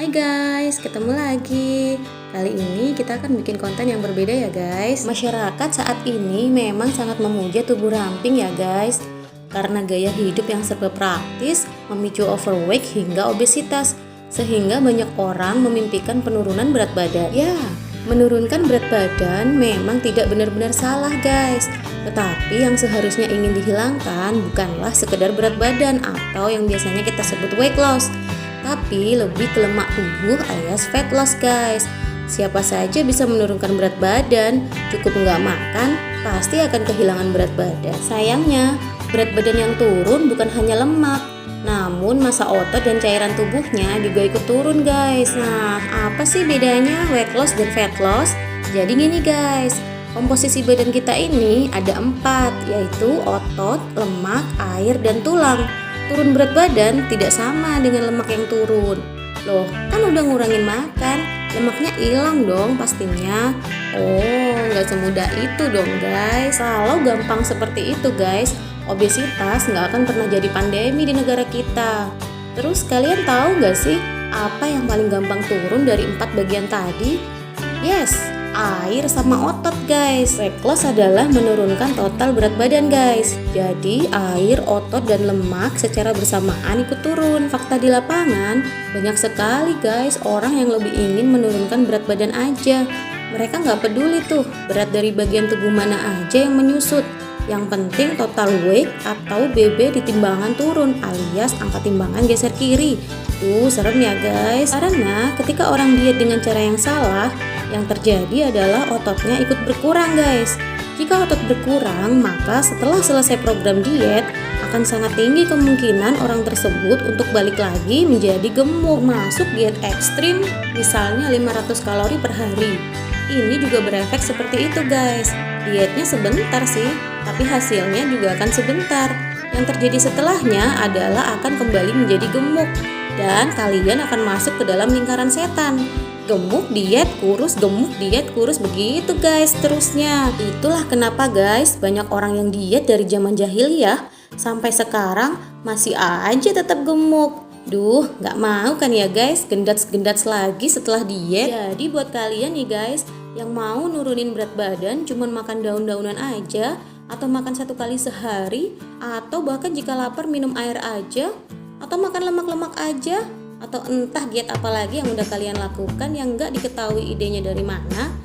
Hai guys, ketemu lagi. Kali ini kita akan bikin konten yang berbeda ya guys. Masyarakat saat ini memang sangat memuja tubuh ramping ya guys, karena gaya hidup yang serba praktis memicu overweight hingga obesitas, sehingga banyak orang memimpikan penurunan berat badan. Ya, menurunkan berat badan memang tidak benar-benar salah guys, tetapi yang seharusnya ingin dihilangkan bukanlah sekedar berat badan atau yang biasanya kita sebut weight loss, tapi lebih ke lemak tubuh alias fat loss guys. Siapa saja bisa menurunkan berat badan, cukup nggak makan, pasti akan kehilangan berat badan. Sayangnya, berat badan yang turun bukan hanya lemak, namun massa otot dan cairan tubuhnya juga ikut turun guys. Nah, apa sih bedanya weight loss dan fat loss? Jadi gini guys, komposisi badan kita ini ada 4, yaitu otot, lemak, air, dan tulang. Turun berat badan tidak sama dengan lemak yang turun. Loh, kan udah ngurangin makan, lemaknya hilang dong pastinya. Oh, nggak semudah itu dong guys. Kalau gampang seperti itu guys, obesitas nggak akan pernah jadi pandemi di negara kita. Terus kalian tahu nggak sih apa yang paling gampang turun dari 4 bagian tadi? Yes, air sama otot guys. Weight loss adalah menurunkan total berat badan guys. Jadi air, otot, dan lemak secara bersamaan ikut turun. Fakta di lapangan, banyak sekali guys orang yang lebih ingin menurunkan berat badan aja. Mereka nggak peduli tuh berat dari bagian tubuh mana aja yang menyusut. Yang penting total weight atau BB di timbangan turun alias angka timbangan geser kiri. Tuh serem ya guys. Karena ketika orang diet dengan cara yang salah, yang terjadi adalah ototnya ikut berkurang guys. Jika otot berkurang, maka setelah selesai program diet akan sangat tinggi kemungkinan orang tersebut untuk balik lagi menjadi gemuk. Masuk diet ekstrim misalnya 500 kalori per hari. Ini juga berefek seperti itu guys. Dietnya sebentar sih, tapi hasilnya juga akan sebentar. Yang terjadi setelahnya adalah akan kembali menjadi gemuk, dan kalian akan masuk ke dalam lingkaran setan. Gemuk, diet, kurus, gemuk, diet, kurus, begitu guys terusnya. Itulah kenapa guys banyak orang yang diet dari zaman jahiliyah sampai sekarang masih aja tetap gemuk. Duh, nggak mau kan ya guys gendats-gendats lagi setelah diet. Jadi buat kalian nih guys yang mau nurunin berat badan cuman makan daun-daunan aja, atau makan 1 kali sehari, atau bahkan jika lapar minum air aja, atau makan lemak-lemak aja, atau entah diet apa lagi yang udah kalian lakukan yang nggak diketahui idenya dari mana,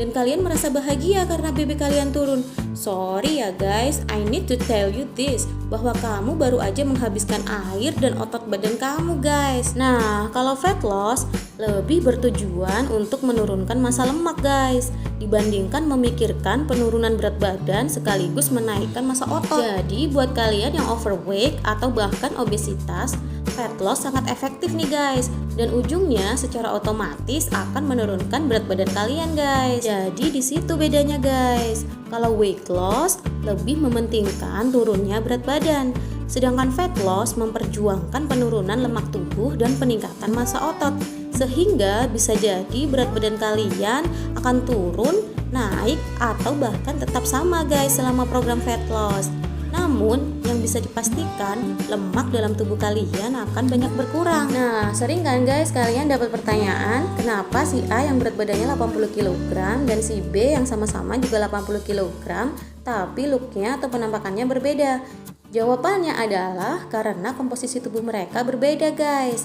dan kalian merasa bahagia karena BB kalian turun. Sorry ya guys, I need to tell you this, bahwa kamu baru aja menghabiskan air dan otot badan kamu guys. Nah, kalau fat loss lebih bertujuan untuk menurunkan massa lemak guys, dibandingkan memikirkan penurunan berat badan sekaligus menaikkan massa otot. Jadi buat kalian yang overweight atau bahkan obesitas, fat loss sangat efektif nih guys, dan ujungnya secara otomatis akan menurunkan berat badan kalian guys. Jadi di situ bedanya guys. Kalau weight loss lebih mementingkan turunnya berat badan, sedangkan fat loss memperjuangkan penurunan lemak tubuh dan peningkatan massa otot, sehingga bisa jadi berat badan kalian akan turun, naik, atau bahkan tetap sama guys selama program fat loss. Namun yang bisa dipastikan lemak dalam tubuh kalian akan banyak berkurang. Nah, sering kan guys kalian dapat pertanyaan, kenapa si A yang berat badannya 80 kg dan si B yang sama-sama juga 80 kg tapi looknya atau penampakannya berbeda? Jawabannya adalah karena komposisi tubuh mereka berbeda guys.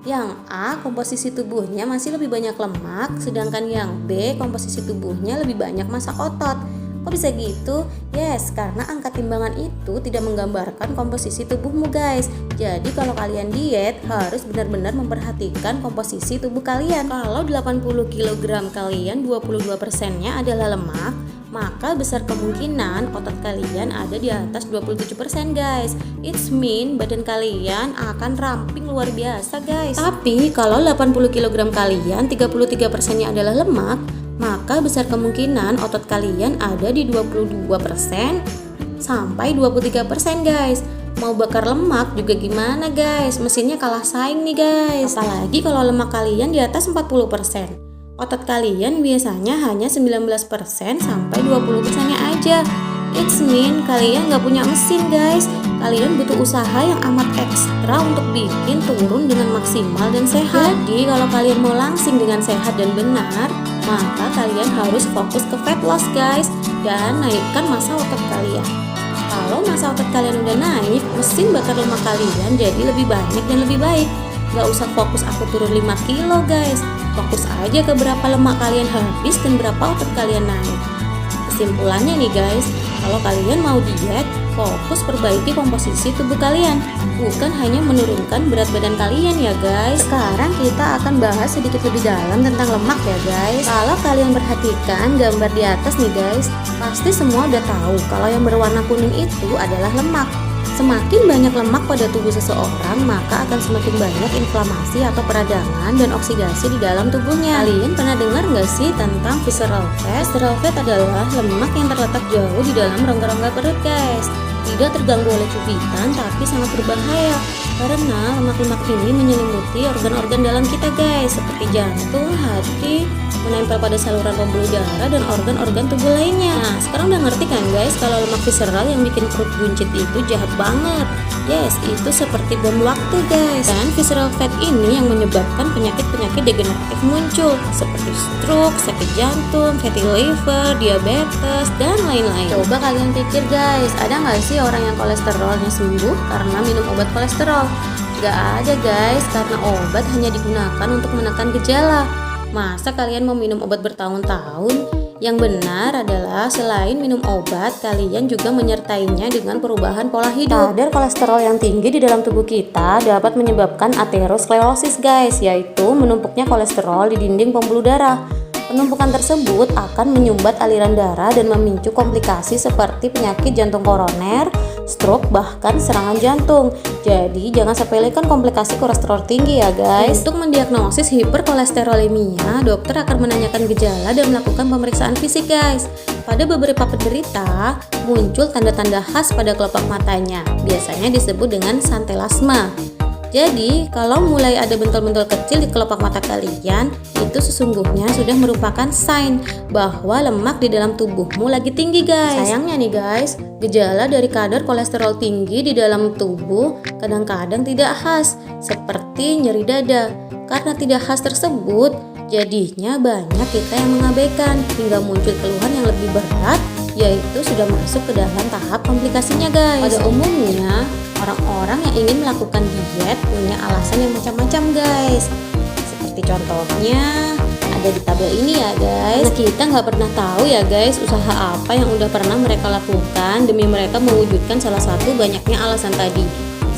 Yang A komposisi tubuhnya masih lebih banyak lemak, sedangkan yang B komposisi tubuhnya lebih banyak massa otot. Kok bisa gitu? Yes, karena angka timbangan itu tidak menggambarkan komposisi tubuhmu guys. Jadi kalau kalian diet harus benar-benar memperhatikan komposisi tubuh kalian. Kalau 80 kg kalian 22%-nya adalah lemak, maka besar kemungkinan otot kalian ada di atas 27% guys. It's mean badan kalian akan ramping luar biasa guys. Tapi kalau 80 kg kalian 33%-nya adalah lemak, maka besar kemungkinan otot kalian ada di 22% sampai 23% guys. Mau bakar lemak juga gimana guys, mesinnya kalah saing nih guys. Apalagi kalau lemak kalian di atas 40%. Otot kalian biasanya hanya 19% sampai 20%-nya aja. It's mean kalian gak punya mesin guys. kalian butuh usaha yang amat ekstra untuk bikin turun dengan maksimal dan sehat. Jadi kalau kalian mau langsing dengan sehat dan benar, maka kalian harus fokus ke fat loss guys, dan naikkan massa otot kalian. Kalau massa otot kalian udah naik, mesin bakar lemak kalian jadi lebih banyak dan lebih baik. Gak usah fokus aku turun 5 kilo guys, fokus aja ke berapa lemak kalian habis dan berapa otot kalian naik. Kesimpulannya nih guys, kalau kalian mau diet, fokus perbaiki komposisi tubuh kalian, bukan hanya menurunkan berat badan kalian ya guys. Sekarang kita akan bahas sedikit lebih dalam tentang lemak ya guys. Kalau kalian perhatikan gambar di atas nih guys, pasti semua udah tahu kalau yang berwarna kuning itu adalah lemak. Semakin banyak lemak pada tubuh seseorang, maka akan semakin banyak inflamasi atau peradangan dan oksidasi di dalam tubuhnya. Kalian pernah dengar nggak sih tentang visceral fat? Visceral fat adalah lemak yang terletak jauh di dalam rongga-rongga perut guys. Tidak terganggu oleh cubitan, tapi sangat berbahaya karena lemak-lemak ini menyelimuti organ-organ dalam kita guys, seperti jantung, hati, menempel pada saluran pembuluh darah dan organ-organ tubuh lainnya. Nah, sekarang udah ngerti kan guys kalau lemak visceral yang bikin perut buncit itu jahat banget. Yes, itu seperti bom waktu guys. Dan visceral fat ini yang menyebabkan penyakit-penyakit degeneratif muncul seperti stroke, sakit jantung, fatty liver, diabetes, dan lain-lain. Coba kalian pikir guys, ada nggak sih orang yang kolesterolnya sembuh karena minum obat kolesterol? Gak ada guys, karena obat hanya digunakan untuk menekan gejala. Masa kalian mau minum obat bertahun-tahun? Yang benar adalah selain minum obat, kalian juga menyertainya dengan perubahan pola hidup. Kadar kolesterol yang tinggi di dalam tubuh kita dapat menyebabkan aterosklerosis guys, yaitu menumpuknya kolesterol di dinding pembuluh darah. Penumpukan tersebut akan menyumbat aliran darah dan memicu komplikasi seperti penyakit jantung koroner, stroke, bahkan serangan jantung. Jadi jangan sepelekan komplikasi kolesterol tinggi ya guys. Untuk mendiagnosis hiperkolesterolemia, dokter akan menanyakan gejala dan melakukan pemeriksaan fisik guys. Pada beberapa penderita, muncul tanda-tanda khas pada kelopak matanya. Biasanya disebut dengan santelasma. Jadi, kalau mulai ada bentul-bentul kecil di kelopak mata kalian, itu sesungguhnya sudah merupakan sign bahwa lemak di dalam tubuhmu lagi tinggi guys. Sayangnya nih guys, gejala dari kadar kolesterol tinggi di dalam tubuh kadang-kadang tidak khas, seperti nyeri dada. Karena tidak khas tersebut, jadinya banyak kita yang mengabaikan hingga muncul keluhan yang lebih berat, yaitu sudah masuk ke dalam tahap komplikasinya guys. Pada umumnya, orang-orang yang ingin melakukan diet punya alasan yang macam-macam guys. Seperti contohnya ada di tabel ini ya guys. Nah, kita nggak pernah tahu ya guys usaha apa yang udah pernah mereka lakukan demi mereka mewujudkan salah satu banyaknya alasan tadi.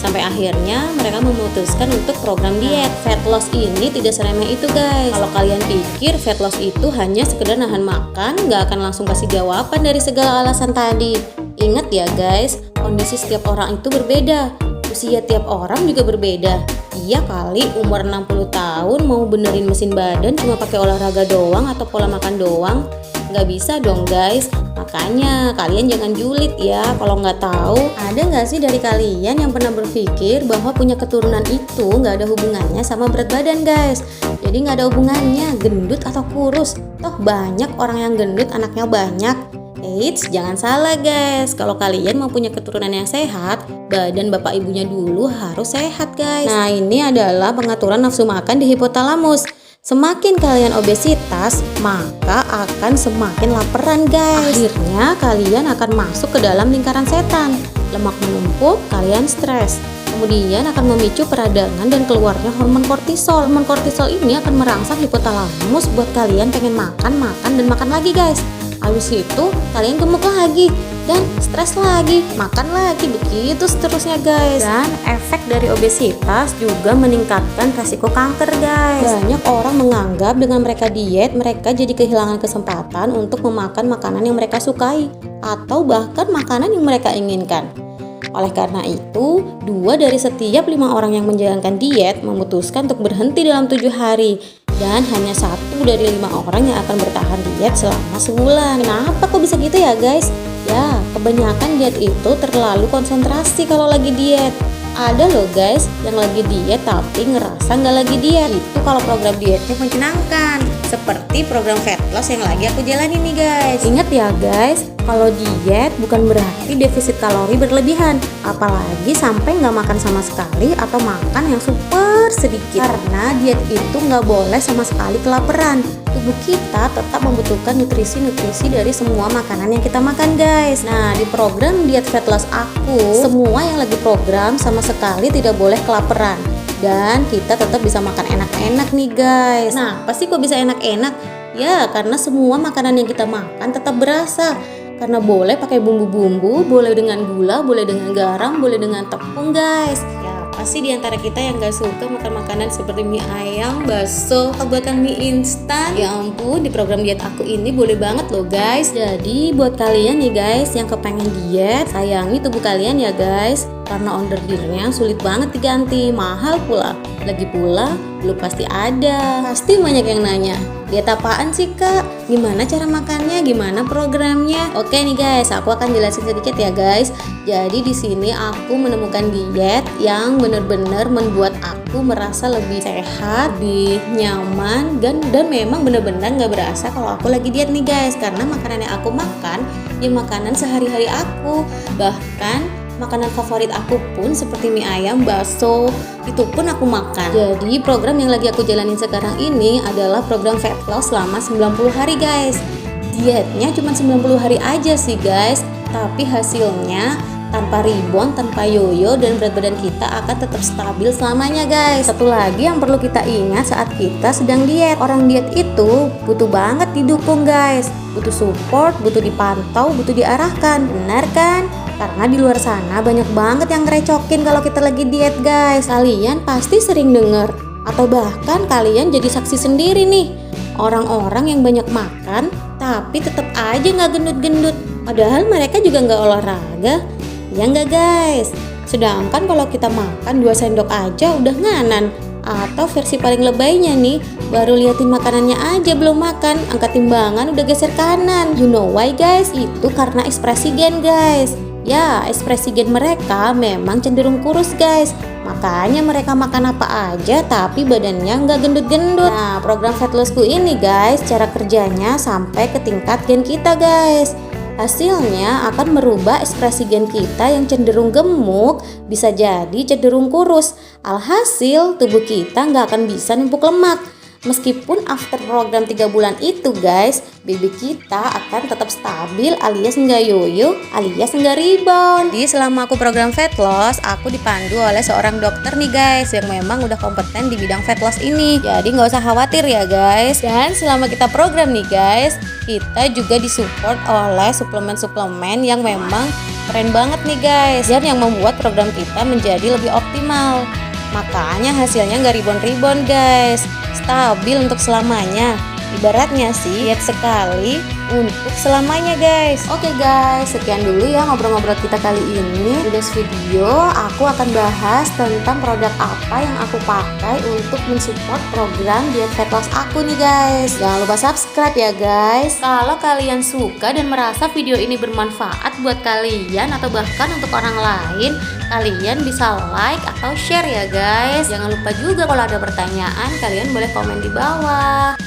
Sampai akhirnya mereka memutuskan untuk program diet. Fat loss ini tidak seremeh itu guys. Kalau kalian pikir fat loss itu hanya sekedar nahan makan, nggak akan langsung kasih jawaban dari segala alasan tadi. Ingat ya guys, kondisi setiap orang itu berbeda. Usia tiap orang juga berbeda. Iya kali umur 60 tahun mau benerin mesin badan cuma pakai olahraga doang atau pola makan doang. Nggak bisa dong guys. Makanya kalian jangan julid ya kalau nggak tahu. Ada nggak sih dari kalian yang pernah berpikir bahwa punya keturunan itu nggak ada hubungannya sama berat badan guys? Jadi nggak ada hubungannya gendut atau kurus. Toh banyak orang yang gendut anaknya banyak. Eits, jangan salah guys. Kalau kalian mau punya keturunan yang sehat, badan bapak ibunya dulu harus sehat guys. Nah, ini adalah pengaturan nafsu makan di hipotalamus. Semakin kalian obesitas, maka akan semakin laparan guys. Akhirnya kalian akan masuk ke dalam lingkaran setan. Lemak menumpuk, kalian stres. Kemudian akan memicu peradangan dan keluarnya hormon kortisol. Hormon kortisol ini akan merangsang hipotalamus buat kalian pengen makan dan makan lagi guys. Habis itu kalian gemuk lagi dan stres lagi, makan lagi, begitu seterusnya guys. Dan efek dari obesitas juga meningkatkan resiko kanker guys. Banyak orang menganggap dengan mereka diet, mereka jadi kehilangan kesempatan untuk memakan makanan yang mereka sukai atau bahkan makanan yang mereka inginkan. Oleh karena itu, 2 dari setiap 5 orang yang menjalankan diet memutuskan untuk berhenti dalam 7 hari. Dan hanya 1 dari 5 orang yang akan bertahan diet selama sebulan. Kenapa kok bisa gitu ya guys? Ya, kebanyakan diet itu terlalu konsentrasi kalau lagi diet. Ada loh guys yang lagi diet tapi ngerasa nggak lagi diet. Itu kalau program dietnya menyenangkan. seperti program fat loss yang lagi aku jalani nih guys. Ingat ya guys, kalau diet bukan berarti defisit kalori berlebihan, apalagi sampai nggak makan sama sekali atau makan yang super sedikit. Karena diet itu nggak boleh sama sekali kelaparan. Tubuh kita tetap membutuhkan nutrisi-nutrisi dari semua makanan yang kita makan guys. Nah, di program diet fat loss aku, semua yang lagi program sama sekali tidak boleh kelaparan. Dan kita tetap bisa makan enak-enak nih guys. Nah, pasti kok bisa enak-enak? Ya, karena semua makanan yang kita makan tetap berasa. Karena boleh pakai bumbu-bumbu, boleh dengan gula, boleh dengan garam, boleh dengan tepung guys. Ya, pasti diantara kita yang gak suka makan makanan seperti mie ayam, bakso, atau bahkan mie instan. Ya ampun, di program diet aku ini boleh banget loh guys. Jadi buat kalian nih guys yang kepengen diet, sayangi tubuh kalian ya guys. Karena order dealnya sulit banget diganti, mahal pula. Lagi pula belum pasti ada. Pasti banyak yang nanya, diet apaan sih kak? Gimana cara makannya? Gimana programnya? Oke nih guys, aku akan jelasin sedikit ya guys. Jadi di sini aku menemukan diet yang benar-benar membuat aku merasa lebih sehat, lebih nyaman, dan memang benar-benar nggak berasa kalau aku lagi diet nih guys. Karena makanan yang aku makan, ya makanan sehari-hari aku. Bahkan makanan favorit aku pun seperti mie ayam, bakso, itu pun aku makan. Jadi program yang lagi aku jalanin sekarang ini adalah program fat loss selama 90 hari guys. Dietnya cuma 90 hari aja sih guys, tapi hasilnya tanpa rebound, tanpa yoyo, dan berat badan kita akan tetap stabil selamanya guys. Satu lagi yang perlu kita ingat saat kita sedang diet, orang diet itu butuh banget didukung guys, butuh support, butuh dipantau, butuh diarahkan, benar kan? Karena di luar sana banyak banget yang ngerecokin kalau kita lagi diet guys. Kalian pasti sering denger, atau bahkan kalian jadi saksi sendiri nih, orang-orang yang banyak makan tapi tetap aja nggak gendut-gendut, padahal mereka juga nggak olahraga. Ya nggak guys? Sedangkan kalau kita makan 2 sendok aja udah nganan. Atau versi paling lebaynya nih, baru liatin makanannya aja belum makan, angkat timbangan udah geser kanan. You know why guys? Itu karena ekspresi gen guys. Ya, ekspresi gen mereka memang cenderung kurus guys. Makanya mereka makan apa aja tapi badannya nggak gendut-gendut. Nah, program fat lossku ini guys, cara kerjanya sampai ke tingkat gen kita guys. Hasilnya akan merubah ekspresi gen kita yang cenderung gemuk bisa jadi cenderung kurus. Alhasil tubuh kita nggak akan bisa numpuk lemak. Meskipun after program 3 bulan itu guys, BB kita akan tetap stabil alias nggak yoyo alias nggak rebound. Jadi selama aku program fat loss, aku dipandu oleh seorang dokter nih guys yang memang udah kompeten di bidang fat loss ini. Jadi nggak usah khawatir ya guys. Dan selama kita program nih guys, kita juga disupport oleh suplemen-suplemen yang memang keren banget nih guys, dan yang membuat program kita menjadi lebih optimal. Makanya hasilnya nggak rebound guys, stabil untuk selamanya. Ibaratnya sih diet sekali untuk selamanya guys. Oke guys, sekian dulu ya ngobrol-ngobrol kita kali ini. Di next video aku akan bahas tentang produk apa yang aku pakai untuk mensupport program diet fat loss aku nih guys. Jangan lupa subscribe ya guys. Kalau kalian suka dan merasa video ini bermanfaat buat kalian atau bahkan untuk orang lain, kalian bisa like atau share ya guys. Jangan lupa juga kalau ada pertanyaan kalian boleh komen di bawah.